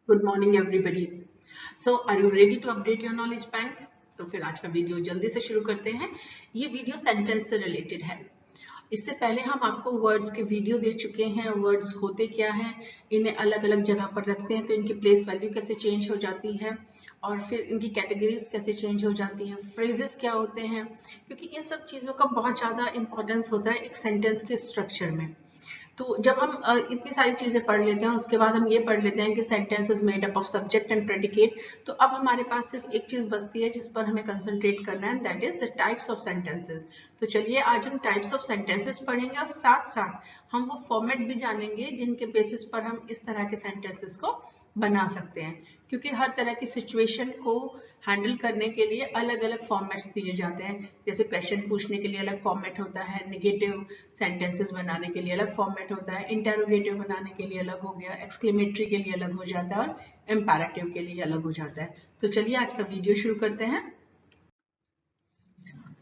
Good morning everybody. So are you ready to update your knowledge bank? तो फिर आज का वीडियो जल्दी से शुरू करते हैं। ये वीडियो सेंटेंस से रिलेटेड है। इससे पहले हम आपको वर्ड्स के वीडियो दे चुके हैं। वर्ड्स होते क्या हैं, इन्हें अलग अलग जगह पर रखते हैं तो इनकी प्लेस वैल्यू कैसे चेंज हो जाती है और फिर इनकी कैटेगरीज कैसे चेंज हो जाती हैं, फ्रेजेस क्या होते हैं, क्योंकि इन सब चीज़ों का बहुत ज़्यादा इंपॉर्टेंस होता है एक सेंटेंस के स्ट्रक्चर में। तो जब हम इतनी सारी चीजें पढ़ लेते हैं उसके बाद हम ये पढ़ लेते हैं कि sentence is made up of subject and predicate, तो अब हमारे पास सिर्फ एक चीज बचती है जिस पर हमें कंसंट्रेट करना है, that is the types of sentences. तो चलिए आज हम टाइप्स ऑफ सेंटेंसेस पढ़ेंगे और साथ साथ हम वो फॉर्मेट भी जानेंगे जिनके बेसिस पर हम इस तरह के सेंटेंसेस को बना सकते हैं, क्योंकि हर तरह की सिचुएशन को हैंडल करने के लिए अलग अलग फॉर्मेट्स दिए जाते हैं। जैसे क्वेश्चन पूछने के लिए अलग फॉर्मेट होता है, नेगेटिव सेंटेंसेस बनाने के लिए अलग फॉर्मेट होता है, इंटेरोगेटिव बनाने के लिए अलग हो गया, एक्सक्लेमेटरी के लिए अलग हो जाता है और इंपैरेटिव के लिए अलग हो जाता है। तो चलिए आज का वीडियो शुरू करते हैं।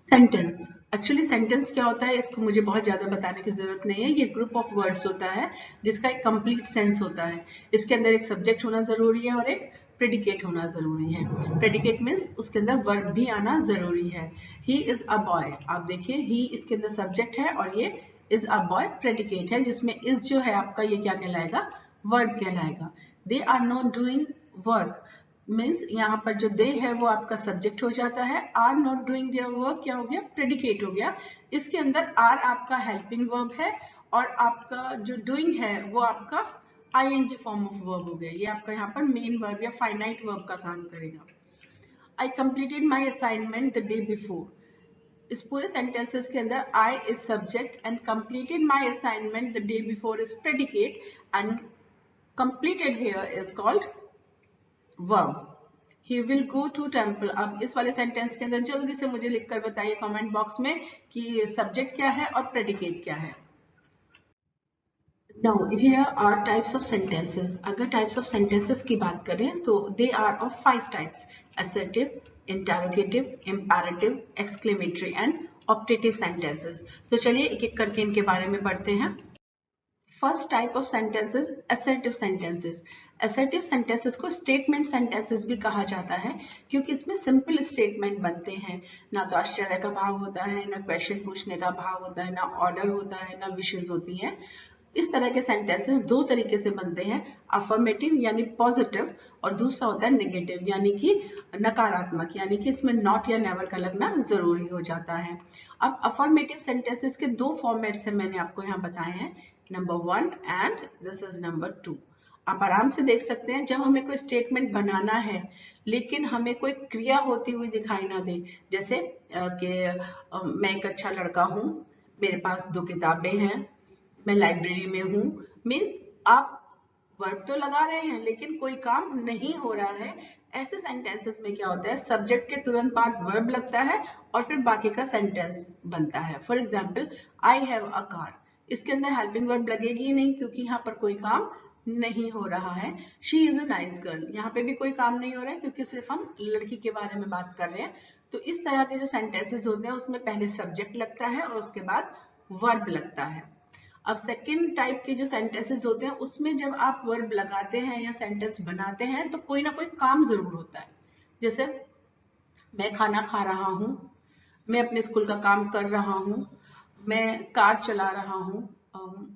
सेंटेंस, एक्चुअली सेंटेंस क्या होता है इसको मुझे बहुत ज्यादा बताने की जरूरत नहीं है। ये ग्रुप ऑफ वर्ड्स होता है जिसका एक कंप्लीट सेंस होता है। इसके अंदर एक सब्जेक्ट होना जरूरी है और एक प्रेडिकेट होना जरूरी है। प्रेडिकेट मीन्स उसके अंदर वर्ब भी आना जरूरी है। ही इज अ बॉय, आप देखिए ही इसके अंदर सब्जेक्ट है और ये इज अ बॉय प्रेडिकेट है, जिसमें इज जो है आपका ये क्या कहलाएगा, वर्ब कहलाएगा। They are not doing work means यहाँ पर जो दे है वो आपका सब्जेक्ट हो जाता है। Are not doing their work क्या हो गया, प्रेडिकेट हो गया। इसके अंदर आर आपका हेल्पिंग वर्ब है और आपका जो डूइंग है वो आपका आईएनजी फॉर्म ऑफ वर्ब हो गया। ये आपका यहाँ पर मेन वर्ब या फाइनाइट वर्ब का काम करेगा। I completed my assignment the day before, इस पूरे सेंटेंसेस के अंदर I is subject and completed my assignment the day before is predicate and completed here is called verb. He will go to temple। अब इस वाले sentence के अंदर जल्दी से मुझे लिखकर बताइए कमेंट बॉक्स में कि सब्जेक्ट क्या है और प्रेडिकेट क्या है। Now here are types of sentences। अगर types of sentences की बात करें तो they are of 5 types: assertive, interrogative, imperative, exclamatory and optative sentences। तो चलिए एक एक करके इनके बारे में पढ़ते हैं। First type of sentences assertive sentences. Assertive sentences को स्टेटमेंट सेंटेंसेस भी कहा जाता है क्योंकि इसमें सिंपल स्टेटमेंट बनते हैं। ना तो आश्चर्य का भाव होता है, ना क्वेश्चन पूछने का भाव होता है, ना ऑर्डर होता है, ना विशेष होती हैं। इस तरह के सेंटेंसेस दो तरीके से बनते हैं, अफर्मेटिव यानी पॉजिटिव और दूसरा होता है नेगेटिव यानी कि नकारात्मक, यानी कि इसमें नॉट या नेवर का लगना जरूरी हो जाता है। अब अफर्मेटिव सेंटेंसेस के दो फॉर्मेट्स हैं, मैंने आपको यहाँ बताए हैं, number 1 and this is number 2। आप आराम से देख सकते हैं जब हमें कोई स्टेटमेंट बनाना है लेकिन हमें कोई क्रिया होती हुई दिखाई ना दे, जैसे कि मैं एक अच्छा लड़का हूँ, मेरे पास 2 किताबें हैं, मैं लाइब्रेरी में हूँ, मीन्स आप वर्ब तो लगा रहे हैं लेकिन कोई काम नहीं हो रहा है। ऐसे सेंटेंसेस में क्या होता है, सब्जेक्ट के तुरंत बाद वर्ब लगता है और फिर बाकी का सेंटेंस बनता है। For example I have a car, इसके अंदर हेल्पिंग वर्ब लगेगी ही नहीं क्योंकि यहाँ पर कोई काम नहीं हो रहा है। She is a nice girl, यहाँ पे भी कोई काम नहीं हो रहा है क्योंकि सिर्फ हम लड़की के बारे में बात कर रहे हैं। तो इस तरह के जो सेंटेंसेस होते हैं उसमें पहले सब्जेक्ट लगता है और उसके बाद वर्ब लगता है। अब सेकेंड टाइप के जो सेंटेंसेस होते हैं उसमें जब आप वर्ब लगाते हैं या सेंटेंस बनाते हैं तो कोई ना कोई काम जरूर होता है। जैसे मैं खाना खा रहा हूँ, मैं अपने स्कूल का काम कर रहा हूँ, मैं कार चला रहा हूँ,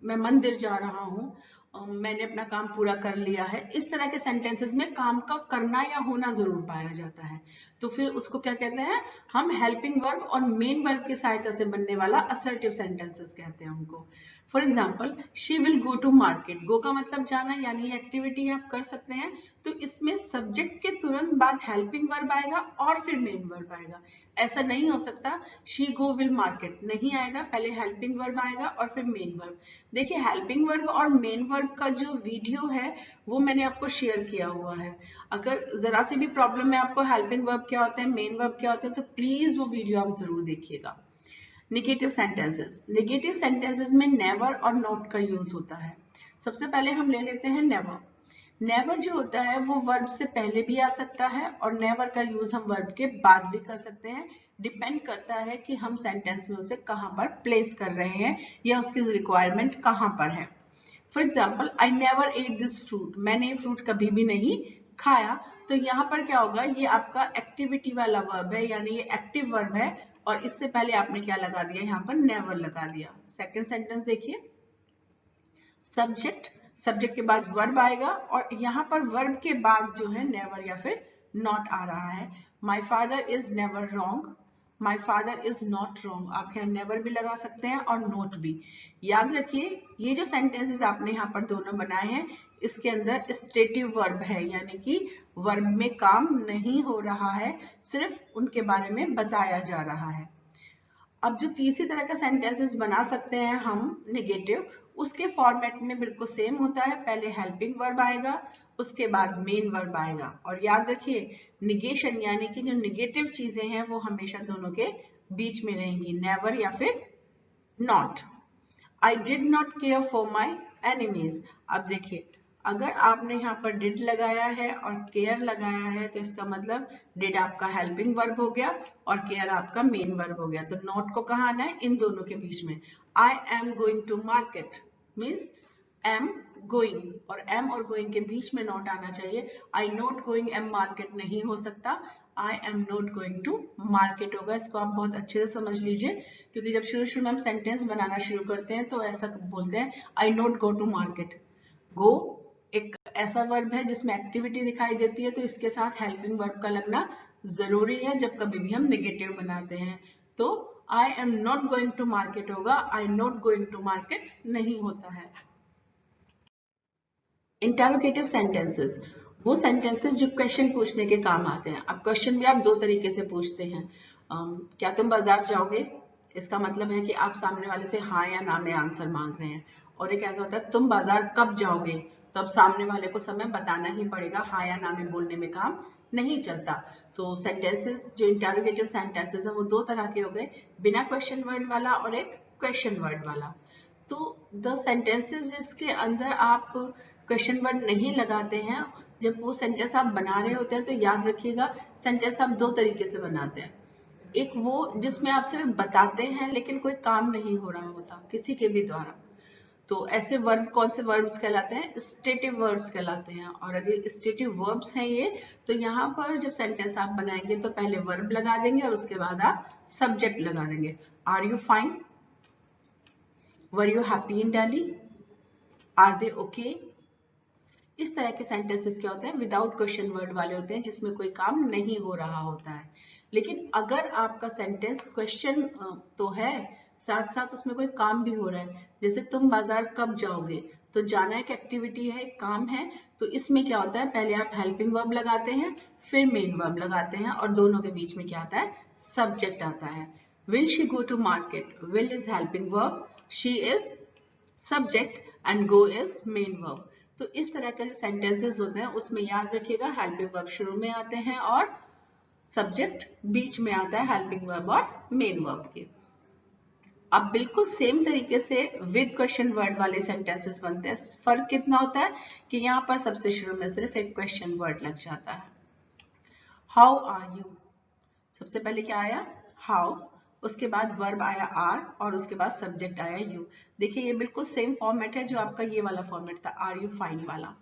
मैं मंदिर जा रहा हूँ, मैंने अपना काम पूरा कर लिया है। इस तरह के सेंटेंसेस में काम का करना या होना जरूर पाया जाता है, तो फिर उसको क्या कहते हैं, हम हेल्पिंग वर्ब और मेन वर्ब की सहायता से बनने वाला असर्टिव सेंटेंसेस कहते हैं उनको। For example she will go to market, go का मतलब जाना यानी एक्टिविटी आप कर सकते हैं, तो इसमें सब्जेक्ट के तुरंत बाद हेल्पिंग वर्ब आएगा और फिर मेन वर्ब आएगा। ऐसा नहीं हो सकता शी गो विल मार्केट नहीं आएगा, पहले हेल्पिंग वर्ब आएगा और फिर मेन वर्ब। देखिए हेल्पिंग वर्ब और मेन वर्ब का जो वीडियो है वो मैंने आपको शेयर किया हुआ है। अगर जरा सी भी प्रॉब्लम है आपको हेल्पिंग वर्ब क्या होता है, मेन वर्ब क्या होता है, तो प्लीज वो वीडियो आप जरूर देखिएगा। नेगेटिव सेंटेंसेस, नेगेटिव सेंटेंसेस में नेवर और नॉट का यूज होता है। सबसे पहले हम ले लेते हैं नेवर। नेवर जो होता है वो वर्ब से पहले भी आ सकता है और नेवर का यूज हम वर्ब के बाद भी कर सकते हैं, डिपेंड करता है कि हम सेंटेंस में उसे कहाँ पर प्लेस कर रहे हैं या उसकी रिक्वायरमेंट कहाँ पर है। For example I never at this fruit, मैंने ये फ्रूट कभी भी नहीं खाया। तो यहाँ पर क्या होगा, ये आपका एक्टिविटी वाला वर्ब है, यानी ये एक्टिव वर्ब है, और इससे पहले आपने क्या लगा दिया, यहाँ पर नेवर लगा दिया। सेकेंड सेंटेंस देखिए, सब्जेक्ट, सब्जेक्ट के बाद वर्ब आएगा, और यहाँ पर वर्ब के बाद जो है नेवर या फिर नॉट आ रहा है। My father is never wrong, my father is not wrong, आप यहाँ नेवर भी लगा सकते हैं और नोट भी। याद रखिए ये जो सेंटेंसेस आपने यहाँ पर दोनों बनाए हैं, इसके अंदर स्टेटिव वर्ब है, यानी कि वर्ब में काम नहीं हो रहा है, सिर्फ उनके बारे में बताया जा रहा है। अब जो तीसरी तरह का सेंटेंसेस बना सकते हैं हम नेगेटिव, उसके फॉर्मेट में बिल्कुल सेम होता है, पहले हेल्पिंग वर्ब आएगा, उसके बाद मेन वर्ब आएगा। और याद रखिए निगेशन यानी कि जो निगेटिव चीजें हैं वो हमेशा दोनों के बीच में रहेंगी, नेवर या फिर not. I did not care for my enemies, अब देखिए अगर आपने यहाँ पर डिड लगाया है और केयर लगाया है तो इसका मतलब डिड आपका हेल्पिंग वर्ब हो गया और केयर आपका मेन वर्ब हो गया। तो नॉट को कहाँ आना है, इन दोनों के बीच में। I am going to market means am going, और एम और गोइंग के बीच में नॉट आना चाहिए। I not going am market नहीं हो सकता, I am not going to market होगा। इसको आप बहुत अच्छे से समझ लीजिए, क्योंकि जब शुरू शुरू में हम सेंटेंस बनाना शुरू करते हैं तो ऐसा बोलते हैं आई नॉट गो टू मार्केट। गो एक ऐसा वर्ब है जिसमें एक्टिविटी दिखाई देती है, तो इसके साथ हेल्पिंग वर्ब का लगना जरूरी है जब कभी भी हम नेगेटिव बनाते हैं। तो I am not going to market होगा, I not going to market नहीं होता है। इंटरोगेटिव सेंटेंसेस वो सेंटेंसेस जो क्वेश्चन पूछने के काम आते हैं। अब क्वेश्चन भी आप दो तरीके से पूछते हैं। क्या तुम बाजार जाओगे, इसका मतलब है कि आप सामने वाले से हाँ या ना में आंसर मांग रहे हैं। और एक ऐसा होता है तुम बाजार कब जाओगे, तो अब सामने वाले को समय बताना ही पड़ेगा, हाँ या ना में बोलने में काम नहीं चलता। तो सेंटेंसेस जो इंटरोगेटिव सेंटेंसेस है वो दो तरह के हो गए, बिना क्वेश्चन वर्ड वाला और एक क्वेश्चन वर्ड वाला। तो द सेंटेंसेस जिसके अंदर आप क्वेश्चन वर्ड नहीं लगाते हैं, जब वो सेंटेंस आप बना रहे होते हैं तो याद रखिएगा सेंटेंस आप दो तरीके से बनाते हैं। एक वो जिसमें आप सिर्फ बताते हैं लेकिन कोई काम नहीं हो रहा होता किसी के भी द्वारा, तो ऐसे वर्ब कौन से वर्ब्स कहलाते हैं, स्टेटिव वर्ब्स कहलाते हैं। और अगर स्टेटिव वर्ब्स हैं ये, तो यहाँ पर जब सेंटेंस आप बनाएंगे तो पहले वर्ब लगा देंगे और उसके बाद आप सब्जेक्ट लगा देंगे। Are you fine, were you happy in Delhi, are they okay. इस तरह के सेंटेंसेस क्या होते हैं, विदाउट क्वेश्चन वर्ड वाले होते हैं, जिसमें कोई काम नहीं हो रहा होता है। लेकिन अगर आपका सेंटेंस क्वेश्चन तो है, साथ साथ उसमें कोई काम भी हो रहा है, जैसे तुम बाजार कब जाओगे, तो जाना एक एक्टिविटी है, एक काम है, तो इसमें क्या होता है पहले आप हेल्पिंग वर्ब लगाते हैं, फिर मेन वर्ब लगाते हैं, और दोनों के बीच में क्या आता है, सब्जेक्ट आता है। Will she go to market, will is helping verb, she is subject and go is main verb. तो इस तरह के जो सेंटेंसेस होते हैं उसमें याद रखिएगा हेल्पिंग वर्ब शुरू में आते हैं और सब्जेक्ट बीच में आता है हेल्पिंग वर्ब और मेन वर्ब के। अब बिल्कुल सेम तरीके से विद क्वेश्चन वर्ड वाले सेंटेंसेस बनते हैं। फर्क कितना होता है कि यहाँ पर सबसे शुरू में सिर्फ एक क्वेश्चन वर्ड लग जाता है। हाउ आर यू, सबसे पहले क्या आया हाउ, उसके बाद वर्ब आया आर और उसके बाद सब्जेक्ट आया यू। देखिए ये बिल्कुल सेम फॉर्मेट है जो आपका ये वाला फॉर्मेट था आर यू फाइन वाला,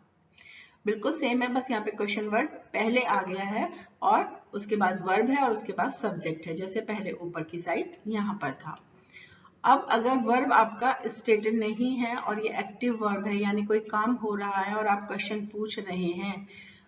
बिल्कुल सेम है, बस यहाँ पे क्वेश्चन वर्ड पहले आ गया है और उसके बाद वर्ब है और उसके बाद सब्जेक्ट है, जैसे पहले ऊपर की साइड यहाँ पर था। अब अगर वर्ब आपका स्टेटेड नहीं है और ये एक्टिव वर्ब है, यानी कोई काम हो रहा है और आप क्वेश्चन पूछ रहे हैं,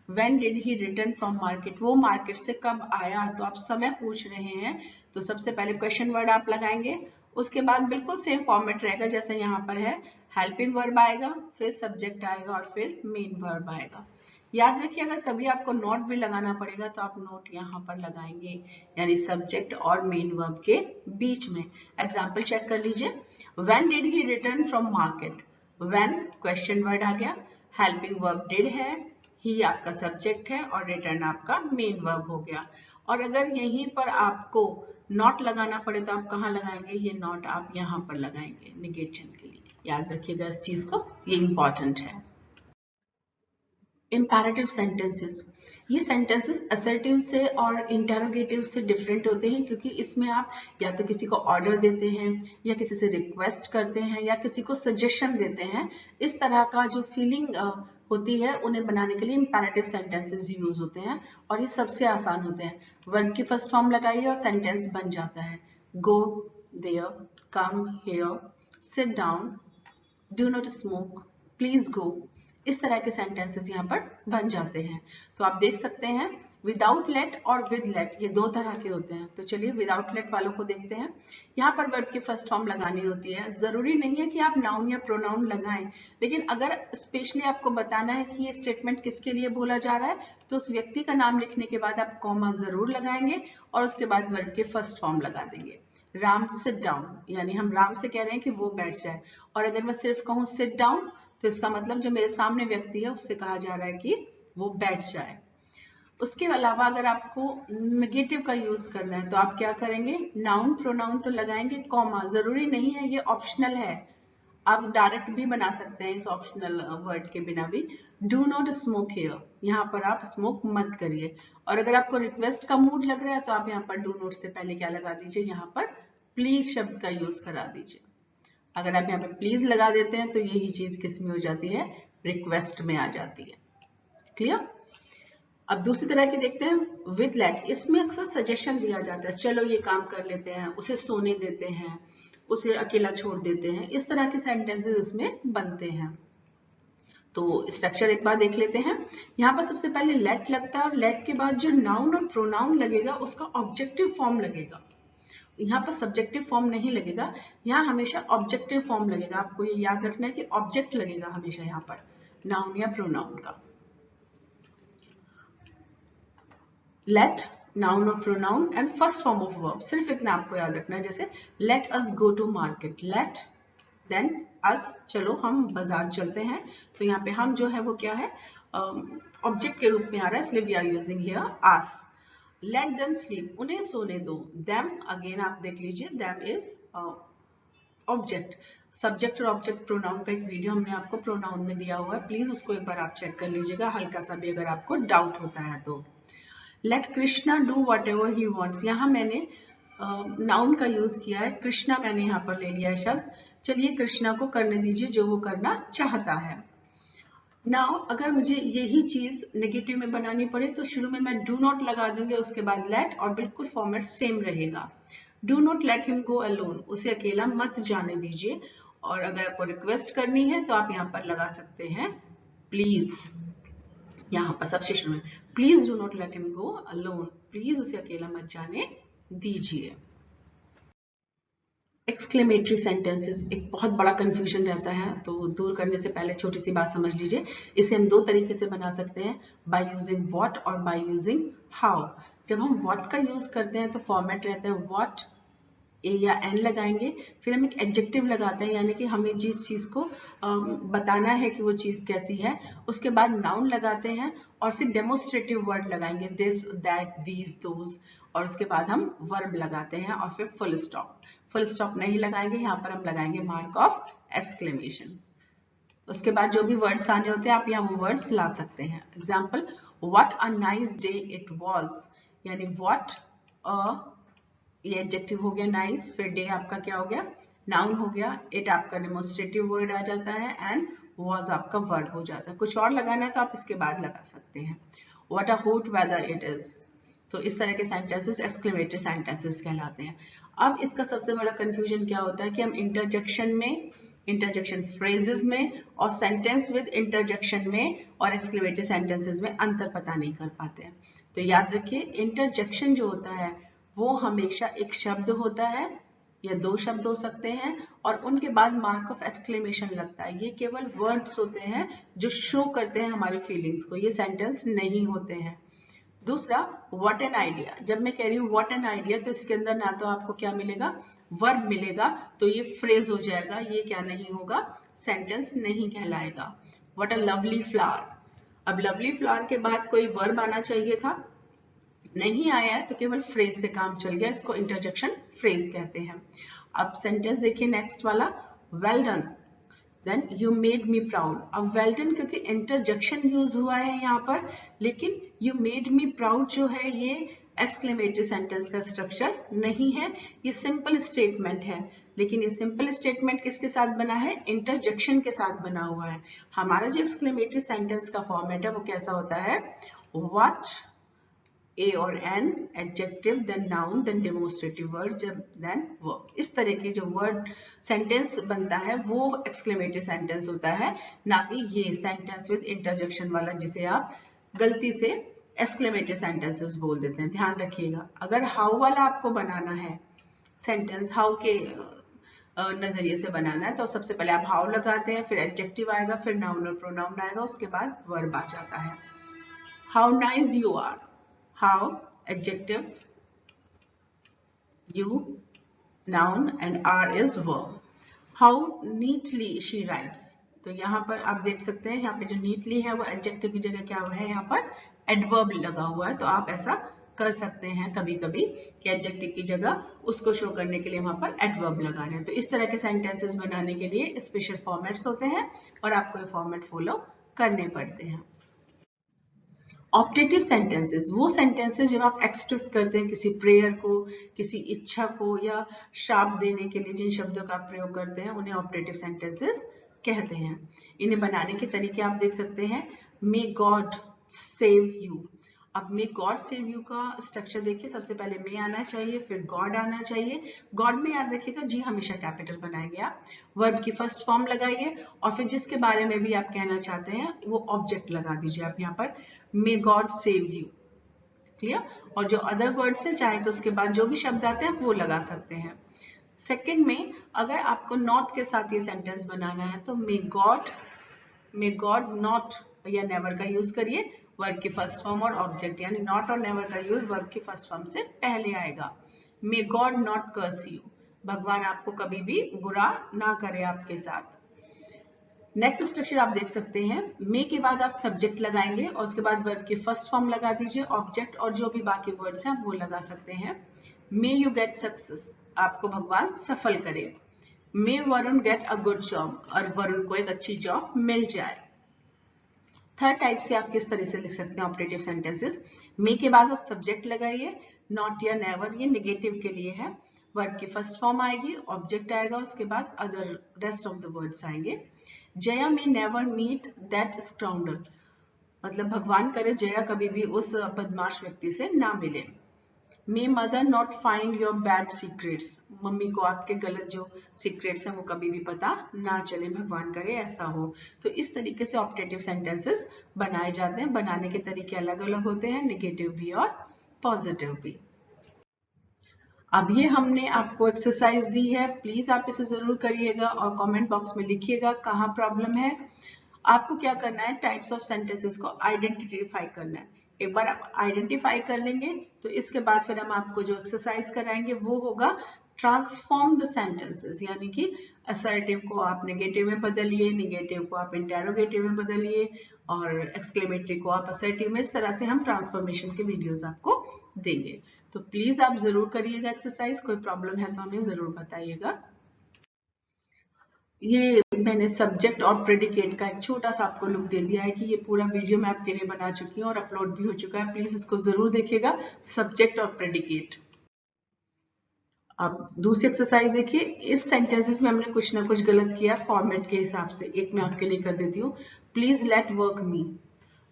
When did he return from market, वो मार्केट से कब आया, तो आप समय पूछ रहे हैं, तो सबसे पहले क्वेश्चन वर्ड आप लगाएंगे, उसके बाद बिल्कुल सेम फॉर्मेट रहेगा जैसे यहाँ पर है, हेल्पिंग वर्ब आएगा, फिर सब्जेक्ट आएगा और फिर मेन वर्ब आएगा। याद रखिए अगर कभी आपको नोट भी लगाना पड़ेगा तो आप नोट यहाँ पर लगाएंगे, यानी सब्जेक्ट और मेन वर्ब के बीच में। एग्जाम्पल चेक कर लीजिए, When did he return from market, when question word आ गया, हेल्पिंग वर्ब डिड है, ही आपका सब्जेक्ट है और रिटर्न आपका मेन वर्ब हो गया। और अगर यहीं पर आपको नॉट लगाना पड़े तो आप कहाँ लगाएंगे, ये नॉट आप यहाँ पर लगाएंगे निगेशन के लिए। याद रखिएगा इस चीज को, ये इंपॉर्टेंट है। इम्पैरेटिव सेंटेंसेस, ये सेंटेंसेस असर्टिव से और इंटेरोगेटिव से डिफरेंट होते हैं, क्योंकि इसमें आप या तो किसी को ऑर्डर देते हैं, या किसी से रिक्वेस्ट करते हैं, या किसी को सजेशन देते हैं। इस तरह का जो फीलिंग होती है उन्हें बनाने के लिए इम्पैरेटिव सेंटेंसेस यूज होते हैं, और ये सबसे आसान होते हैं। वर्ब की फर्स्ट फॉर्म लगाइए और सेंटेंस बन जाता है। Go there, come here, sit down, do not smoke, please go. इस तरह के सेंटेंसेस यहाँ पर बन जाते हैं। तो आप देख सकते हैं विदाउट लेट और विद लेट, ये दो तरह के होते हैं। तो चलिए विदाउट लेट वालों को देखते हैं। यहाँ पर वर्ब की फर्स्ट फॉर्म लगानी होती है। जरूरी नहीं है कि आप नाउन या प्रोनाउन लगाएं, लेकिन अगर स्पेशली आपको बताना है कि ये स्टेटमेंट किसके लिए बोला जा रहा है, तो उस व्यक्ति का नाम लिखने के बाद आप कॉमा जरूर लगाएंगे और उसके बाद वर्ब के फर्स्ट फॉर्म लगा देंगे। राम सिट डाउन, यानी हम राम से कह रहे हैं कि वो बैठ जाए, और अगर मैं सिर्फ कहूँ सिट डाउन तो इसका मतलब जो मेरे सामने व्यक्ति है उससे कहा जा रहा है कि वो बैठ जाए। उसके अलावा अगर आपको नेगेटिव का यूज करना है तो आप क्या करेंगे, नाउन प्रोनाउन तो लगाएंगे, कॉमा जरूरी नहीं है, ये ऑप्शनल है, आप डायरेक्ट भी बना सकते हैं इस ऑप्शनल वर्ड के बिना भी। डू नॉट स्मोक हियर, यहाँ पर आप स्मोक मत करिए। और अगर आपको रिक्वेस्ट का मूड लग रहा है तो आप यहाँ पर डू नॉट से पहले क्या लगा दीजिए, यहाँ पर प्लीज शब्द का यूज करा दीजिए। अगर आप यहाँ पे प्लीज लगा देते हैं तो यही चीज किस में हो जाती है, रिक्वेस्ट में आ जाती है। क्लियर। अब दूसरी तरह की देखते हैं विद लेट। इसमें अक्सर सजेशन दिया जाता है, चलो ये काम कर लेते हैं, उसे सोने देते हैं, उसे अकेला छोड़ देते हैं, इस तरह के सेंटेंसेस इसमें बनते हैं। तो स्ट्रक्चर एक बार देख लेते हैं। यहाँ पर सबसे पहले लेट लगता है, और लेट के बाद जो नाउन और प्रोनाउन लगेगा उसका ऑब्जेक्टिव फॉर्म लगेगा। यहाँ पर सब्जेक्टिव फॉर्म नहीं लगेगा, यहाँ हमेशा ऑब्जेक्टिव फॉर्म लगेगा। आपको ये याद रखना है कि ऑब्जेक्ट लगेगा हमेशा यहाँ पर नाउन या प्रोनाउन का। लेट नाउन और pronoun and first form of verb, सिर्फ इतना आपको याद रखना है। जैसे let us go to market, let then us, चलो हम बाजार चलते हैं। तो यहाँ पे हम जो है वो क्या है, ऑब्जेक्ट के रूप में आ रहा है, इसलिए we are using here us. Let them sleep, उन्हें सोने दो। देम अगेन आप देख लीजिए, देम इज ऑब्जेक्ट। सब्जेक्ट और ऑब्जेक्ट प्रोनाउन का एक वीडियो हमने आपको प्रोनाउन में दिया हुआ है, प्लीज उसको एक बार आप चेक कर लीजिएगा, हल्का सा भी अगर आपको डाउट होता है तो। Let Krishna do whatever he wants, यहाँ मैंने नाउन का यूज किया है, कृष्णा मैंने यहाँ पर ले लिया है शब्द। चलिए कृष्णा को करने दीजिए जो वो करना चाहता है। नाउ अगर मुझे यही चीज नेगेटिव में बनानी पड़े तो शुरू में मैं डू नॉट लगा दूंगी, उसके बाद लेट, और बिल्कुल फॉर्मेट सेम रहेगा। Do not let him go alone, उसे अकेला मत जाने दीजिए। और अगर आपको रिक्वेस्ट करनी है तो आप यहाँ पर लगा सकते हैं प्लीज, यहाँ पर सब्स्टिट्यूशन में please do not let him go alone, please उसे अकेला मत जाने दीजिए। एक्सक्लेमेटरी सेंटेंसेस एक बहुत बड़ा कंफ्यूजन रहता है, तो दूर करने से पहले छोटी सी बात समझ लीजिए। इसे हम दो तरीके से बना सकते हैं, बाय यूजिंग व्हाट और बाय यूजिंग हाउ। जब हम व्हाट का यूज करते हैं तो फॉर्मेट रहता है व्हाट, ए या एन लगाएंगे, फिर हम एक एडजेक्टिव लगाते हैं, यानी कि हमें जिस चीज को बताना है कि वो चीज कैसी है, उसके बाद नाउन लगाते हैं, और फिर डेमोस्ट्रेटिव वर्ड लगाएंगे, दिस दैट दीज दोज, और उसके बाद हम वर्ब लगाते हैं, और फिर फुल स्टॉप। फुल स्टॉप नहीं लगाएंगे, यहाँ पर हम लगाएंगे मार्क ऑफ एक्सक्लेमेशन। उसके बाद जो भी वर्ड्स आने होते हैं आप यहाँ वो वर्ड्स ला सकते हैं। Example, what a nice day it was, यानी व्हाट अ, ये एडजेक्टिव हो गया नाइस, फिर डे आपका क्या हो गया, नाउन हो गया, इट आपका डेमोस्ट्रेटिव वर्ड आ जाता है, एंड वॉज आपका वर्ब हो जाता है। कुछ और लगाना है तो आप इसके बाद लगा सकते हैं। What a hot whether it is, तो इस तरह के सेंटेंसेस एक्सक्लेमेटरी सेंटेंसेस कहलाते हैं। अब इसका सबसे बड़ा कंफ्यूजन क्या होता है कि हम इंटरजेक्शन में, इंटरजेक्शन फ्रेजेस में, और सेंटेंस विद इंटरजेक्शन में और एक्सक्लेमेटरी सेंटेंसेस में अंतर पता नहीं कर पाते हैं। तो याद रखिए, इंटरजेक्शन जो होता है वो हमेशा एक शब्द होता है या दो शब्द हो सकते हैं, और उनके बाद मार्क ऑफ एक्सक्लेमेशन लगता है। ये केवल वर्ड्स होते हैं जो शो करते हैं हमारी फीलिंग्स को, ये सेंटेंस नहीं होते हैं। दूसरा, व्हाट एन आइडिया, जब मैं कह रही हूँ व्हाट एन आइडिया तो इसके अंदर ना तो आपको क्या मिलेगा, वर्ब मिलेगा, तो ये फ्रेज हो जाएगा, ये क्या नहीं होगा, सेंटेंस नहीं कहलाएगा। व्हाट अ लवली फ्लावर, अब लवली फ्लावर के बाद कोई वर्ब आना चाहिए था, नहीं आया है, तो केवल फ्रेज से काम चल गया, इसको इंटरजेक्शन फ्रेज कहते हैं। अब सेंटेंस देखिए नेक्स्ट वाला, well done, then you made me proud. अब वेल डन क्योंकि इंटरजेक्शन यूज हुआ है यहाँ पर, लेकिन यू मेड मी प्राउड जो है ये एक्सक्लेमेटरी सेंटेंस का स्ट्रक्चर नहीं है, ये सिंपल स्टेटमेंट है। लेकिन ये सिंपल स्टेटमेंट किसके साथ बना है? इंटरजेक्शन के साथ बना हुआ है। हमारा जो एक्सक्लेमेटरी सेंटेंस का फॉर्मेट है वो कैसा होता है? व्हाट, A और N, adjective, then noun, then demonstrative word, then verb. इस तरह के जो वर्ड सेंटेंस बनता है वो एक्सक्लेमेटरी सेंटेंस होता है, ना कि ये सेंटेंस विद इंटरजेक्शन वाला जिसे आप गलती से एक्सक्लेमेटरी सेंटेंसेस बोल देते हैं। ध्यान रखिएगा, अगर हाउ वाला आपको बनाना है सेंटेंस, हाउ के नजरिए से बनाना है, तो सबसे पहले आप हाउ लगाते हैं, फिर एडजेक्टिव आएगा, फिर नाउन और प्रोनाउन आएगा, उसके बाद वर्ब आ जाता है। How nice you are, how, adjective, you, noun, and are is verb. How neatly she writes, तो यहाँ पर आप देख सकते हैं यहाँ पे जो neatly है वो adjective की जगह क्या हुआ है, यहाँ पर adverb लगा हुआ है। तो आप ऐसा कर सकते हैं कभी कभी कि adjective की जगह उसको शो करने के लिए वहां पर adverb लगा रहे हैं। तो इस तरह के sentences बनाने के लिए स्पेशल फॉर्मेट्स होते हैं और आपको ये फॉर्मेट फॉलो करने पड़ते हैं। ऑप्टेटिव सेंटेंसेस वो सेंटेंसेस जब आप एक्सप्रेस करते हैं किसी प्रेयर को, किसी इच्छा को या शाप देने के लिए जिन शब्दों का आप प्रयोग करते हैं उन्हें ऑप्टेटिव सेंटेंसेस कहते हैं। इन्हें बनाने के तरीके आप देख सकते हैं। May God save you. अब मे गॉड सेव यू का स्ट्रक्चर देखिए, सबसे पहले मे आना चाहिए, फिर गॉड आना चाहिए। गॉड में याद रखिएगा जी हमेशा कैपिटल बनाएंगे आप, वर्ब की फर्स्ट फॉर्म लगाइए और फिर जिसके बारे में भी आप कहना चाहते हैं वो ऑब्जेक्ट लगा दीजिए आप यहाँ पर, may God save you. Clear? और जो अदर वर्ड्स है चाहे तो उसके बाद जो भी शब्द आते हैं वो लगा सकते हैं। सेकंड में अगर आपको नॉट के साथ ये सेंटेंस बनाना है तो मे गॉड नॉट या नेवर का यूज करिए, वर्ब की फर्स्ट फॉर्म और ऑब्जेक्ट, यानी नॉट और नेवर का यूज वर्ब की फर्स्ट फॉर्म से पहले आएगा। May God not curse you, भगवान आपको कभी भी बुरा ना करे आपके साथ। नेक्स्ट स्ट्रक्चर आप देख सकते हैं, मे के बाद आप सब्जेक्ट लगाएंगे और उसके बाद वर्ब की फर्स्ट फॉर्म लगा दीजिए, ऑब्जेक्ट और जो भी बाकी वर्ड्स हैं वो लगा सकते हैं। मे यू गेट सक्सेस, आपको भगवान सफल करे। May Varun get a good job, और वरुण को एक अच्छी जॉब मिल जाए। थर्ड टाइप से आप किस तरह से लिख सकते हैं ऑपरेटिव सेंटेंसेस, मे के बाद आप सब्जेक्ट लगाइए, नॉट या नेवर ये नेगेटिव के लिए है, वर्ब की फर्स्ट फॉर्म आएगी, ऑब्जेक्ट आएगा, उसके बाद other rest of the words आएंगे। Jaya may never meet that scoundrel, मतलब भगवान करे जया कभी भी उस बदमाश व्यक्ति से ना मिले। May mother not find your bad secrets, mummy को आपके गलत जो सीक्रेट्स हैं वो कभी भी पता ना चले, भगवान करे ऐसा हो। तो इस तरीके से ऑप्टेटिव सेंटेंसेस बनाए जाते हैं। बनाने के तरीके अलग अलग होते हैं, नेगेटिव भी और पॉजिटिव भी। अब ये हमने आपको एक्सरसाइज दी है, प्लीज आप इसे जरूर करिएगा और कमेंट बॉक्स में लिखिएगा कहाँ प्रॉब्लम है। आपको क्या करना है, टाइप्स ऑफ सेंटेंसेस को आइडेंटिफाई करना है। एक बार आप आइडेंटिफाई कर लेंगे तो इसके बाद फिर हम आपको जो एक्सरसाइज कराएंगे वो होगा ट्रांसफॉर्म द सेंटेंसेस, यानी कि असर्टिव को आप नेगेटिव में बदलिए, नेगेटिव को आप इंटेरोगेटिव में बदलिए और एक्सक्लेमेटरी को आप असर्टिव में। इस तरह से हम ट्रांसफॉर्मेशन के वीडियोस आपको देंगे। तो प्लीज आप जरूर करिएगा एक्सरसाइज, कोई प्रॉब्लम है तो हमें जरूर बताइएगा। ये मैंने सब्जेक्ट और प्रेडिकेट का एक छोटा सा आपको लुक दे दिया है कि ये पूरा वीडियो मैं आपके लिए बना चुकी हूँ और अपलोड भी हो चुका है, प्लीज इसको जरूर देखिएगा, सब्जेक्ट और प्रेडिकेट। अब दूसरी एक्सरसाइज देखिए, इस सेंटेंसेस में हमने कुछ ना कुछ गलत किया फॉर्मेट के हिसाब से, एक मैं आपके लिए कर देती हूँ, प्लीज लेट वर्क मी।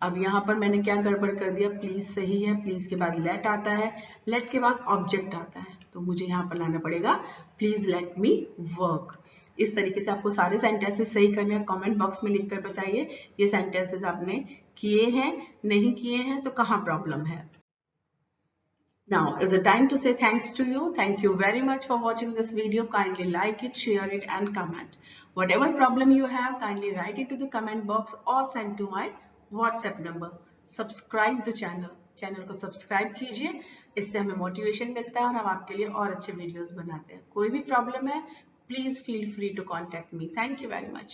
अब यहाँ पर मैंने क्या गड़बड़ कर दिया, प्लीज सही है, प्लीज के बाद लेट आता है, लेट के बाद ऑब्जेक्ट आता है, तो मुझे यहाँ पर लाना पड़ेगा प्लीज लेट मी वर्क। इस तरीके से आपको सारे सेंटेंसेस सही करने हैं। कमेंट बॉक्स में लिखकर बताइए ये सेंटेंसेस आपने किए हैं, नहीं किए हैं तो कहाँ प्रॉब्लम है। Now is the time to say thanks to you. Thank you very much for watching this video. Kindly like it, share it and comment. Whatever problem you have, kindly write it to the comment box or send to my WhatsApp number. Subscribe the channel. Channel को subscribe कीजिए, इससे हमें motivation मिलता है और हम आपके लिए और अच्छे वीडियोस बनाते हैं। कोई भी प्रॉब्लम है, please feel free to contact me. Thank you very much.